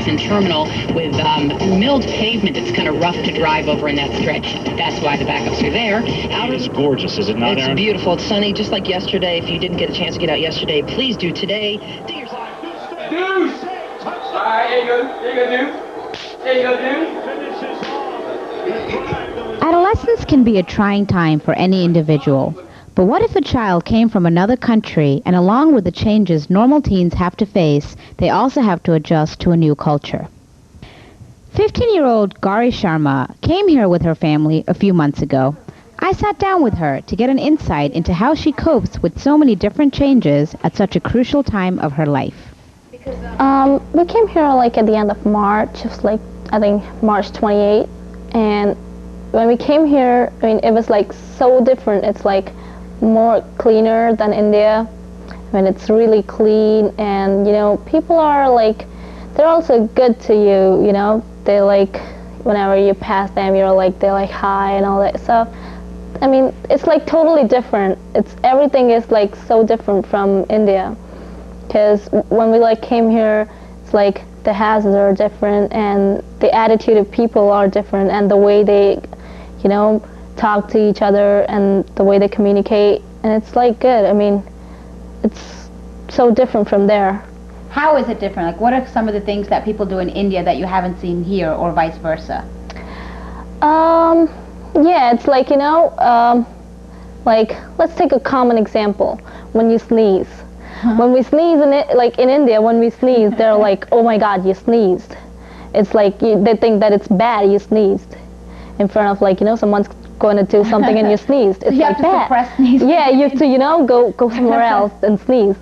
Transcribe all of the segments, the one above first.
adolescent terminal with milled pavement. It's kind of rough to drive over in that stretch. That's why the backups are there. It's gorgeous, is it not, Aaron? It's beautiful. It's sunny, just like yesterday. If you didn't get a chance to get out yesterday, please do today. Deuce! All right, there you go, Deuce. There you go, Deuce. Adolescence can be a trying time for any individual. But what if a child came from another country and along with the changes normal teens have to face, they also have to adjust to a new culture? 15-year-old Gauri Sharma came here with her family a few months ago. I sat down with her to get an insight into how she copes with so many different changes at such a crucial time of her life. We came here like at the end of March, just like I think March 28th, and when we came here, I mean, it was like so different. It's like more cleaner than India. I mean, it's really clean, and you know, people are like, they're also good to you, you know. They like, whenever you pass them, you're like, they're like hi and all that stuff. I mean, it's like totally different. Everything is like so different from India. Because when we like came here, it's like the houses are different and the attitude of people are different, and the way they, you know, talk to each other and the way they communicate, and it's like good. I mean, it's so different from there. How is it different? Like, what are some of the things that people do in India that you haven't seen here, or vice versa? Yeah, it's like, you know, like, let's take a common example. When you sneeze. When we sneeze, like in India, when we sneeze, they're like, oh my God, you sneezed. It's like, they think that it's bad you sneezed. In front of, like, you know, someone's going to do something and you sneezed. It's you like have to suppress sneezing. Yeah, you have to, you know, go somewhere else and sneeze.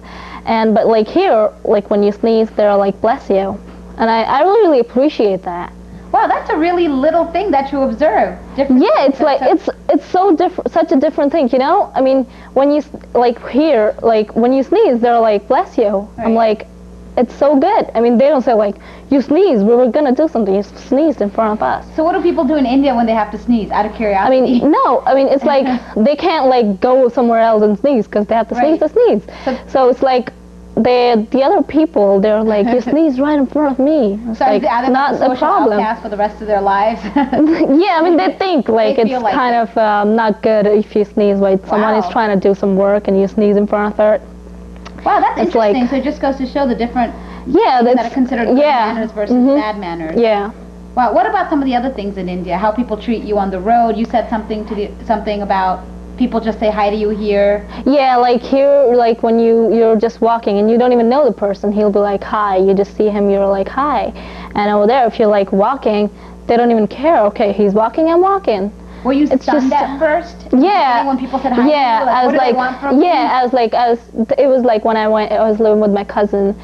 But like here, like when you sneeze, they're like, bless you. And I really appreciate that. Wow, that's a really little thing that you observe. Different. Yeah, it's like, it's so different, such a different thing, you know? I mean, when you, like here, like when you sneeze, they're like, bless you. Right. I'm like, it's so good. I mean, they don't say like, you sneeze, we were gonna do something, you sneezed in front of us. So what do people do in India when they have to sneeze, out of curiosity? I mean, no, I mean, it's like, they can't like go somewhere else and sneeze, because they have to sneeze to sneeze. So it's like, the other people, they're like, you sneeze right in front of me. It's so like, not a problem. Outcast for the rest of their lives. Yeah, I mean, they think like it's like kind of not good if you sneeze while someone is trying to do some work and you sneeze in front of her. Wow, that's it's interesting. like, So it just goes to show the different things that are considered good manners versus bad manners. Yeah. Wow, what about some of the other things in India? How people treat you on the road? You said something about people just say hi to you here. Yeah, like here, like when you're just walking and you don't even know the person, he'll be like, hi. You just see him, you're like, hi. And over there, if you're like walking, they don't even care. Okay, he's walking, I'm walking. Were you stunned at first? Yeah. When people said hi to you, I was like, it was like when I was living with my cousin,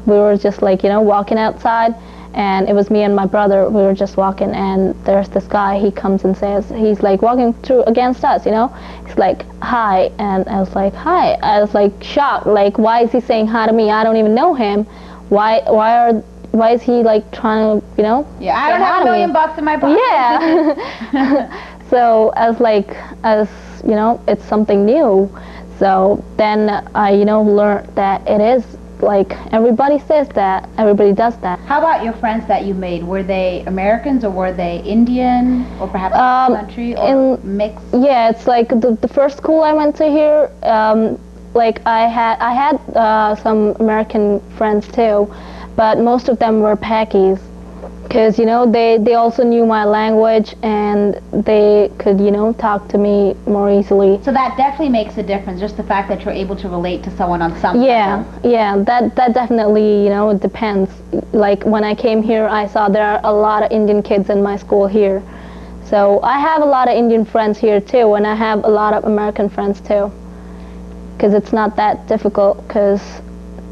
we were just like, you know, walking outside. And it was me and my brother, we were just walking, and there's this guy, he comes and says, he's like walking through against us, you know, he's like, hi, and I was like, hi. I was like shocked, like, why is he saying hi to me? I don't even know him. Why is he like trying to, you know? Yeah, I don't have $1 million in my pocket. Yeah. So as you know, it's something new. So then I, you know, learned that it is like, everybody says that, everybody does that. How about your friends that you made? Were they Americans or were they Indian or perhaps country or mixed? Yeah, it's like the first school I went to here, like I had some American friends too, but most of them were Pakis. Because, you know, they also knew my language and they could, you know, talk to me more easily. So that definitely makes a difference, just the fact that you're able to relate to someone on some level. Yeah, that definitely, you know, it depends. Like when I came here, I saw there are a lot of Indian kids in my school here. So I have a lot of Indian friends here too, and I have a lot of American friends too. Because it's not that difficult, because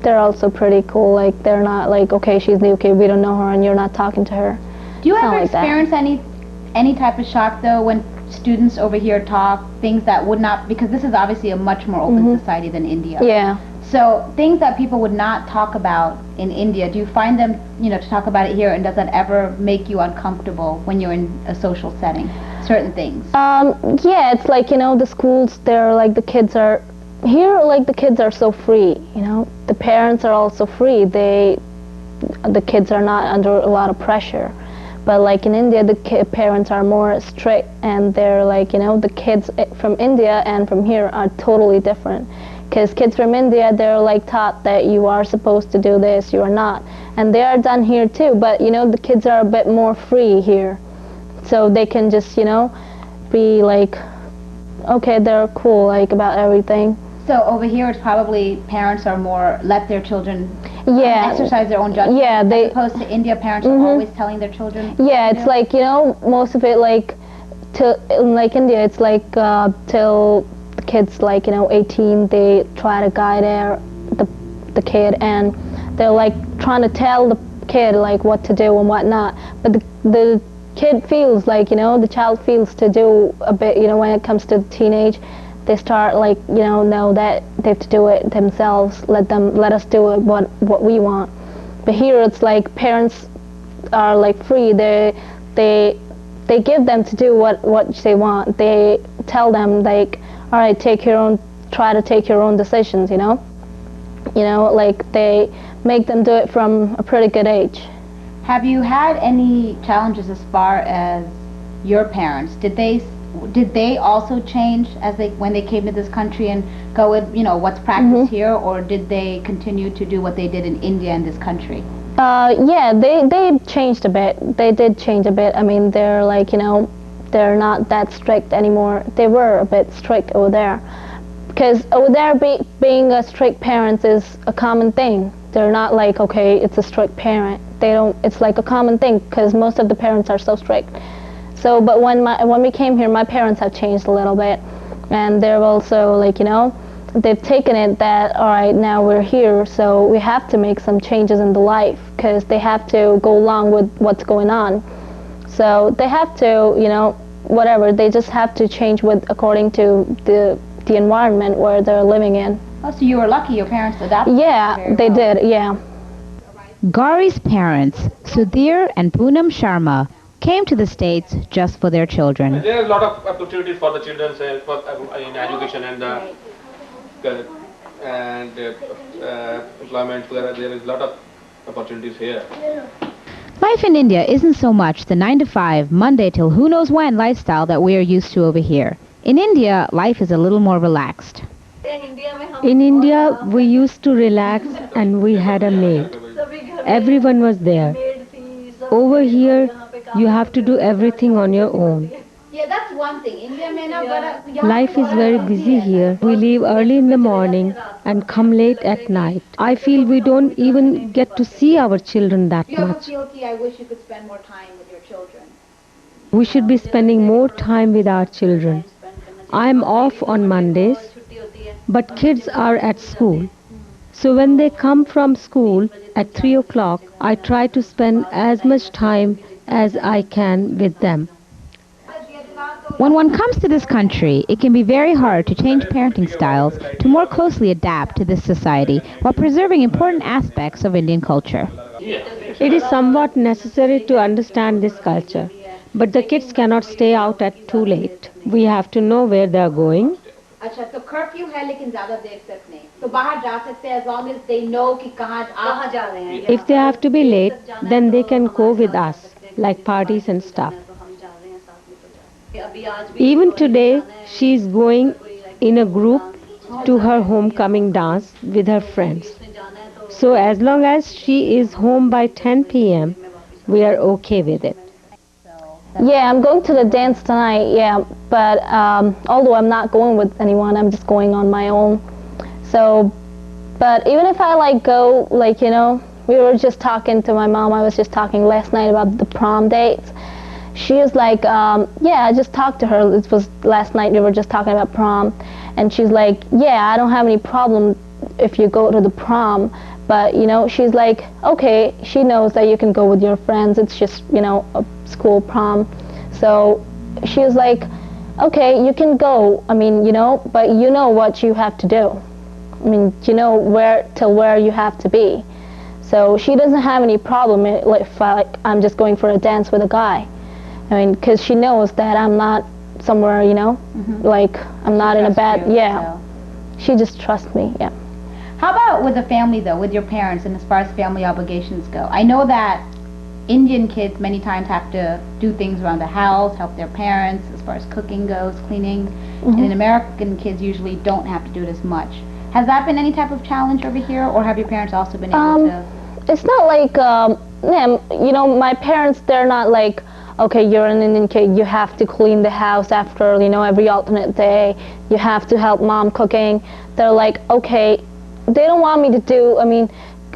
they're also pretty cool. Like, they're not like, okay, she's new, okay, we don't know her and you're not talking to her. Do you ever experience any type of shock though when students over here talk things that would not, because this is obviously a much more open society than India. Yeah. So things that people would not talk about in India, do you find them, you know, to talk about it here, and does that ever make you uncomfortable when you're in a social setting, certain things? Yeah, it's like, you know, the schools, they're like, the kids are here, like the kids are so free, you know. The parents are also free. They the kids are not under a lot of pressure. But like in India, the parents are more strict, and they're like, you know, the kids from India and from here are totally different. Because kids from India, they're like taught that you are supposed to do this, you are not. And they are done here too, but you know, the kids are a bit more free here. So they can just, you know, be like, okay, they're cool, like, about everything. So over here, it's probably parents are more let their children exercise their own judgment. Yeah, as opposed to India, parents are always telling their children. Yeah, it's like, you know, most of it like, like India, it's like till the kids like, you know, 18, they try to guide the kid, and they're like trying to tell the kid like what to do and what not. But the kid feels like, you know, the child feels to do a bit, you know, when it comes to teenage. They start like, you know that they have to do it themselves. Let us do it what we want. But here it's like parents are like free. They give them to do what they want. They tell them like, all right, try to take your own decisions. You know, like they make them do it from a pretty good age. Have you had any challenges as far as your parents? Did they also change as when they came to this country and go with, you know, what's practiced here, or did they continue to do what they did in India and this country? Yeah, they changed a bit. They did change a bit. I mean, they're like, you know, they're not that strict anymore. They were a bit strict over there, because over there being a strict parent is a common thing. They're not like, okay, it's a strict parent. They don't. It's like a common thing because most of the parents are so strict. So, but when we came here, my parents have changed a little bit, and they're also like, you know, they've taken it that, all right, now we're here, so we have to make some changes in the life, because they have to go along with what's going on. So they have to, you know, whatever, they just have to change according to the environment where they're living in. Oh, so you were lucky your parents adopted you. Yeah, they did, yeah. Gauri's parents, Sudhir and Poonam Sharma, came to the States just for their children. There are a lot of opportunities for the children in education and employment. There is a lot of opportunities here. Life in India isn't so much the 9-to-5, Monday till who knows when lifestyle that we are used to over here. In India, life is a little more relaxed. In India, we used to relax and we had a maid. Everyone was there. Over here, you have to do everything on your own. Yeah, that's one thing. India may not, but Life is very busy here. We leave early in the morning and come late at night. I feel we don't even get to see our children that you ever much. feel, I wish you could spend more time with your children? We should be spending more time with our children. I'm off on Mondays, but kids are at school. So when they come from school at 3 o'clock, I try to spend as much time as I can with them. When one comes to this country, it can be very hard to change parenting styles to more closely adapt to this society while preserving important aspects of Indian culture. It is somewhat necessary to understand this culture, but the kids cannot stay out at too late. We have to know where they are going. अच्छा तो curfew है लेकिन ज्यादा देर तक नहीं तो बाहर जा सकते हैं as long as they know कि कहाँ जा रहे हैं. If they have to be late, then they can go with us, like parties and stuff. Even today, she is going in a group to her homecoming dance with her friends. So as long as she is home by 10 p.m., we are okay with it. Yeah, I'm going to the dance tonight, yeah, but although I'm not going with anyone, I'm just going on my own. So, but even if I like go, like, you know, we were just talking to my mom, I was just talking last night about the prom dates. She was like, yeah, I just talked to her, it was last night, we were just talking about prom, and she's like, yeah, I don't have any problem if you go to the prom, but, you know, she's like, okay, she knows that you can go with your friends, it's just, you know, a school prom. So she was like, okay, you can go, I mean, you know, but you know what you have to do. I mean, you know where you have to be. So she doesn't have any problem if I'm just going for a dance with a guy. I mean, because she knows that I'm not somewhere, you know, like I'm not in a bad, yeah. So. She just trusts me, yeah. How about with the family, though, with your parents, and as far as family obligations go? I know that Indian kids many times have to do things around the house, help their parents as far as cooking goes, cleaning, and American kids usually don't have to do it as much. Has that been any type of challenge over here, or have your parents also been able to? It's not like, you know, my parents, they're not like, okay, you're an Indian kid, you have to clean the house after, you know, every alternate day, you have to help mom cooking. They're like, okay, they don't want me to do, I mean,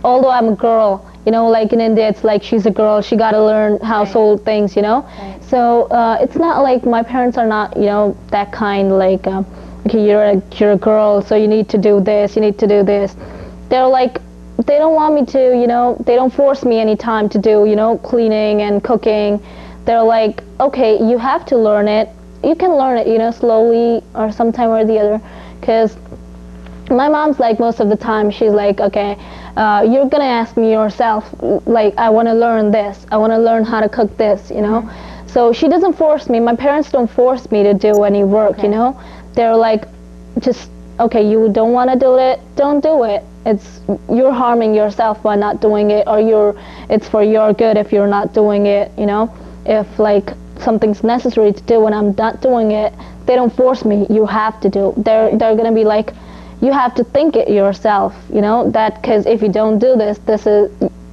although I'm a girl, you know, like in India, it's like she's a girl, she got to learn household things, you know. So it's not like my parents are not, you know, that kind, like, okay, you're a girl, so you need to do this, you need to do this. They're like, they don't want me to, you know, they don't force me any time to do, you know, cleaning and cooking. They're like, okay, you have to learn it. You can learn it, you know, slowly or sometime or the other. Because my mom's like, most of the time, she's like, okay, you're going to ask me yourself, like, I want to learn this. I want to learn how to cook this, you know. So she doesn't force me. My parents don't force me to do any work, you know. They're like, just, okay, you don't want to do it, don't do it. You're harming yourself by not doing it, or it's for your good if you're not doing it, you know. If like something's necessary to do and I'm not doing it, they don't force me. You have to do. They're gonna be like, you have to think it yourself, you know. That because if you don't do this,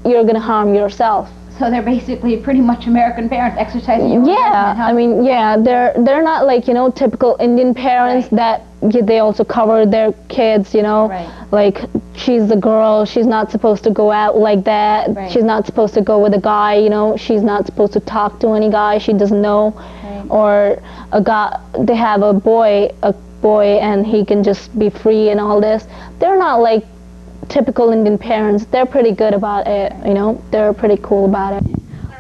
you're gonna harm yourself. So they're basically pretty much American parents exercising your judgment, huh? I mean, yeah, they're not like, you know, typical Indian parents that they also cover their kids, you know. Like, she's a girl, she's not supposed to go out like that. She's not supposed to go with a guy, you know. She's not supposed to talk to any guy she doesn't know. Or a guy, they have a boy and he can just be free and all this. They're not like typical Indian parents. They're pretty good about it, you know. They're pretty cool about it.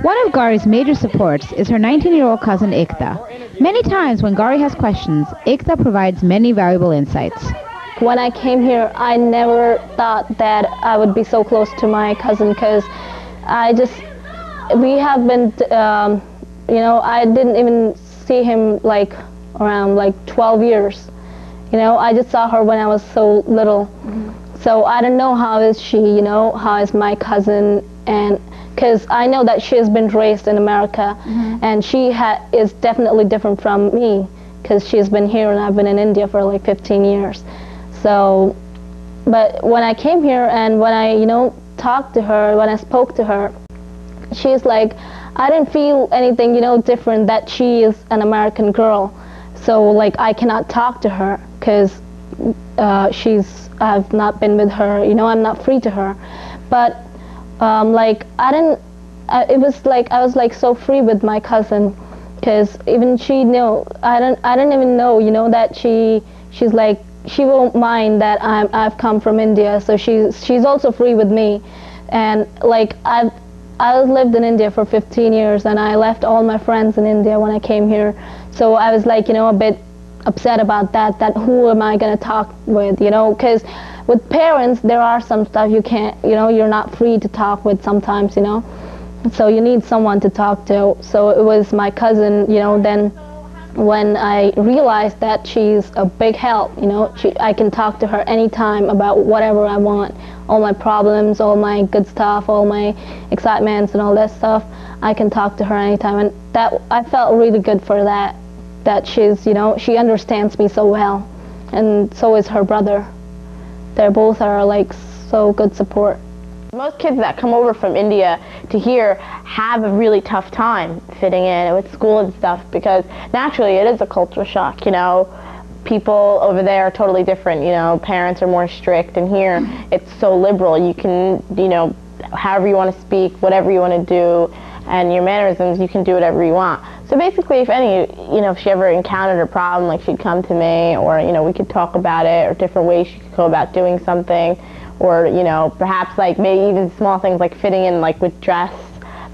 One of Gauri's major supports is her 19-year-old cousin Ekta. Many times when Gauri has questions, Ekta provides many valuable insights. When I came here, I never thought that I would be so close to my cousin, because we have been, you know, I didn't even see him like around like 12 years. You know, I just saw her when I was so little. So I don't know how is she, you know, how is my cousin, and because I know that she has been raised in America, and she is definitely different from me, because she's been here and I've been in India for like 15 years. So, but when I came here and when I, you know, talked to her, when I spoke to her, she's like, I didn't feel anything, you know, different, that she is an American girl. So like I cannot talk to her because I've not been with her, you know, I'm not free to her. But like it was like I was like so free with my cousin, because even she knew, I don't even know, you know, that she's like, she won't mind that I've come from India, so she's also free with me. And like I lived in India for 15 years and I left all my friends in India when I came here. So I was like, you know, a bit upset about that who am I going to talk with, you know, because with parents there are some stuff you can't, you know, you're not free to talk with sometimes, you know, so you need someone to talk to. So it was my cousin, you know. Then when I realized that she's a big help, you know, I can talk to her anytime about whatever I want, all my problems, all my good stuff, all my excitements and all that stuff, I can talk to her anytime. And that, I felt really good for that she's, you know, she understands me so well, and so is her brother. They both are like so good support. Most kids that come over from India to here have a really tough time fitting in with school and stuff, because naturally it is a culture shock, you know. People over there are totally different, you know. Parents are more strict, and here it's so liberal. You can, you know, however you want to speak, whatever you want to do, and your mannerisms, you can do whatever you want. So basically, if she ever encountered a problem, like she'd come to me, or, you know, we could talk about it, or different ways she could go about doing something, or, you know, perhaps like maybe even small things like fitting in like with dress.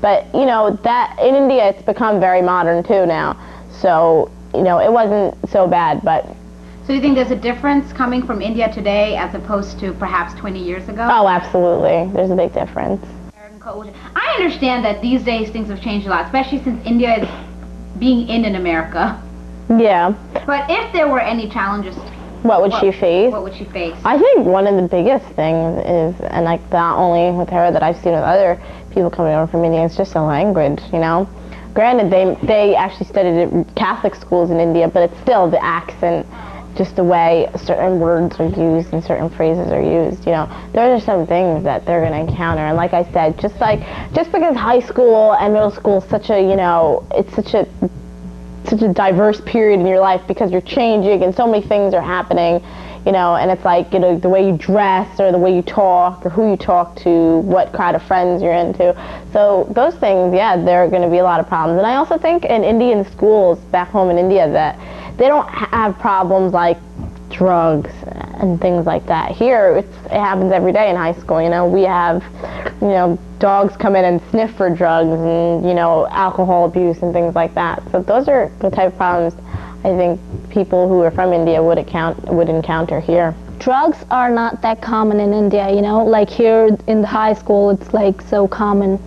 But, you know, that in India it's become very modern too now. So, you know, it wasn't so bad. But so you think there's a difference coming from India today as opposed to perhaps 20 years ago? Oh, absolutely. There's a big difference. I understand that these days things have changed a lot, especially since India is being in America. Yeah. But if there were any challenges What would she face? What would she face? I think one of the biggest things is, and like not only with her, that I've seen with other people coming over from India, it's just the language, you know? Granted, they actually studied at Catholic schools in India, but it's still the accent, just the way certain words are used and certain phrases are used, you know. Those are some things that they're going to encounter. And like I said, just because high school and middle school is such a, you know, it's such a diverse period in your life because you're changing and so many things are happening, you know, and it's like, you know, the way you dress or the way you talk or who you talk to, what kind of friends you're into. So those things, yeah, there are going to be a lot of problems. And I also think in Indian schools back home in India that they don't have problems like drugs and things like that. Here, it happens every day in high school, you know. We have, you know, dogs come in and sniff for drugs and, you know, alcohol abuse and things like that. So those are the type of problems I think people who are from India would encounter here. Drugs are not that common in India, you know, like here in the high school it's like so common,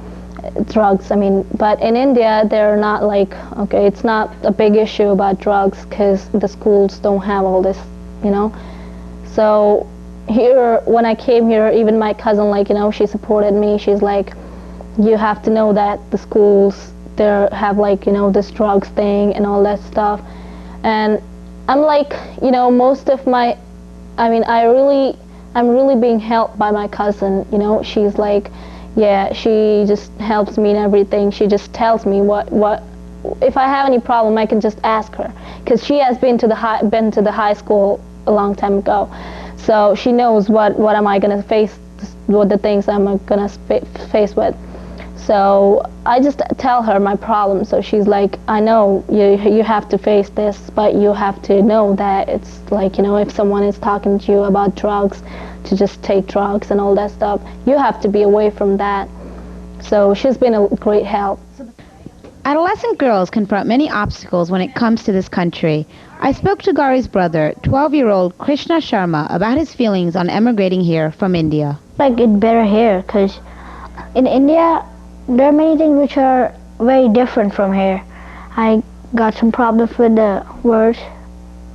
drugs, I mean, but in India they're not like, okay, it's not a big issue about drugs because the schools don't have all this, you know. So here, when I came here, even my cousin, like, you know, she supported me. She's like, you have to know that the schools, they have like, you know, this drugs thing and all that stuff. And I'm like, you know, most of my, I mean, I'm really being helped by my cousin, you know. She's like, yeah, she just helps me in everything. She just tells me what if I have any problem, I can just ask her, because she has been to the high school a long time ago. So she knows what am I going to face, what the things I'm going to face with. So I just tell her my problem. So she's like, I know you have to face this, but you have to know that it's like, you know, if someone is talking to you about drugs, to just take drugs and all that stuff, you have to be away from that. So she's been a great help. Adolescent girls confront many obstacles when it comes to this country. I spoke to Gauri's brother, 12-year-old Krishna Sharma, about his feelings on emigrating here from India. Like, it's better here, because in India, there are many things which are very different from here. I got some problems with the words.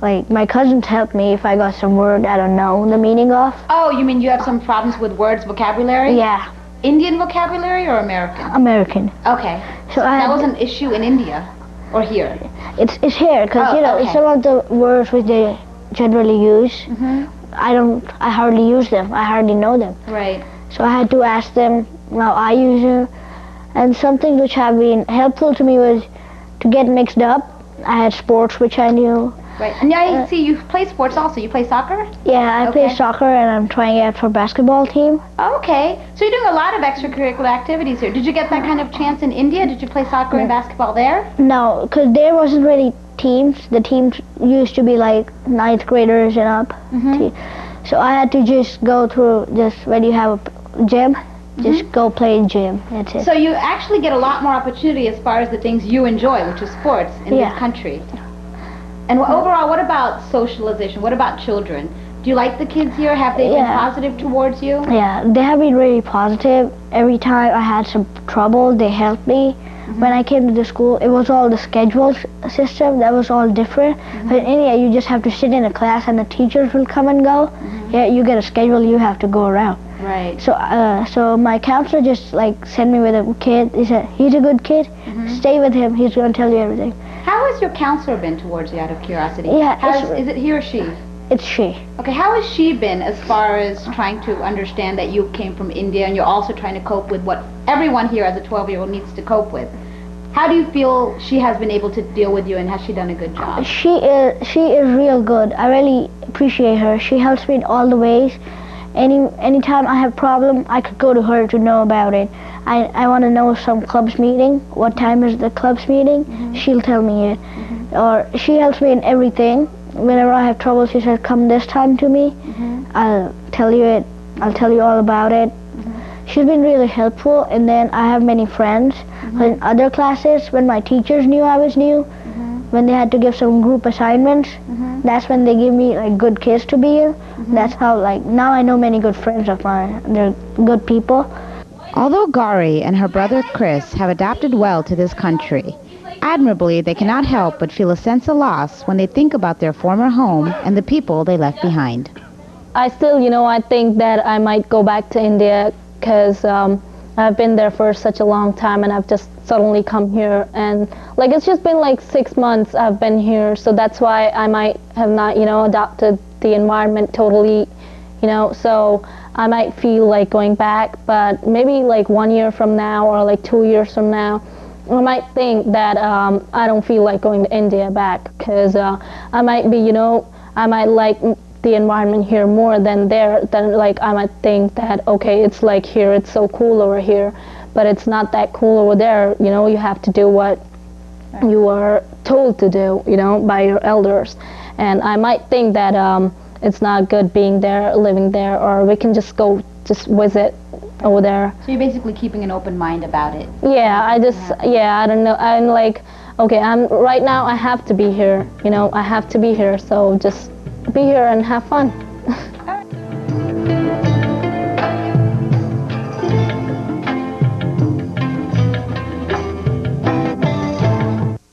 Like, my cousins helped me if I got some word I don't know the meaning of. Oh, you mean you have some problems with words, vocabulary? Yeah. Indian vocabulary or American? American. Okay. So that was an issue in India or here? It's here, because, you know, some of the words which they generally use, I hardly use them. I hardly know them. Right. So I had to ask them how I use them. And something which have been helpful to me was to get mixed up. I had sports which I knew. Right. And I see you play sports also. You play soccer? Yeah, I play soccer, and I'm trying out for basketball team. Okay. So you're doing a lot of extracurricular activities here. Did you get that kind of chance in India? Did you play soccer and basketball there? No, because there wasn't really teams. The teams used to be like 9th graders and up. So I had to just go through, just when you have a gym, just go play in gym. That's it. So you actually get a lot more opportunity as far as the things you enjoy, which is sports in this country. And overall, what about socialization? What about children? Do you like the kids here? Have they been positive towards you? Yeah, they have been really positive. Every time I had some trouble, they helped me. When I came to the school, it was all the schedule system. That was all different. But in India, you just have to sit in a class and the teachers will come and go. Yeah, you get a schedule, you have to go around. Right. So my counselor just like sent me with a kid. He said, he's a good kid. Stay with him. He's going to tell you everything. How has your counselor been towards you, out of curiosity? Yeah. Is it he or she? It's she. Okay, how has she been as far as trying to understand that you came from India and you're also trying to cope with what everyone here as a 12-year-old needs to cope with? How do you feel she has been able to deal with you, and has she done a good job? She is real good. I really appreciate her. She helps me in all the ways. Anytime I have problem, I could go to her to know about it. I want to know some club's meeting. What time is the club's meeting? She'll tell me it. Or she helps me in everything. Whenever I have trouble, she says, come this time to me. I'll tell you it. I'll tell you all about it. She's been really helpful. And then I have many friends. In other classes, when my teachers knew I was new, when they had to give some group assignments, that's when they give me like good kids to be in. That's how, like, now I know many good friends of mine. They're good people. Although Gauri and her brother Chris have adapted well to this country, Admirably, they cannot help but feel a sense of loss when they think about their former home and the people they left behind. I still, I think that I might go back to India because I've been there for such a long time and I've just suddenly come here, and like it's just been like 6 months I've been here, so that's why I might have not, adopted the environment totally, so I might feel like going back, but maybe like 1 year from now or like 2 years from now, I might think that I don't feel like going to India back because I might be, I might like the environment here more than there. Then like I might think that okay, it's like here, it's so cool over here, but it's not that cool over there. You have to do what you are told to do, by your elders. And I might think that it's not good being there, living there, or we can just go visit over there. So you're basically keeping an open mind about it. Yeah, I don't know. I'm like, okay, right now I have to be here. I have to be here, so just be here and have fun.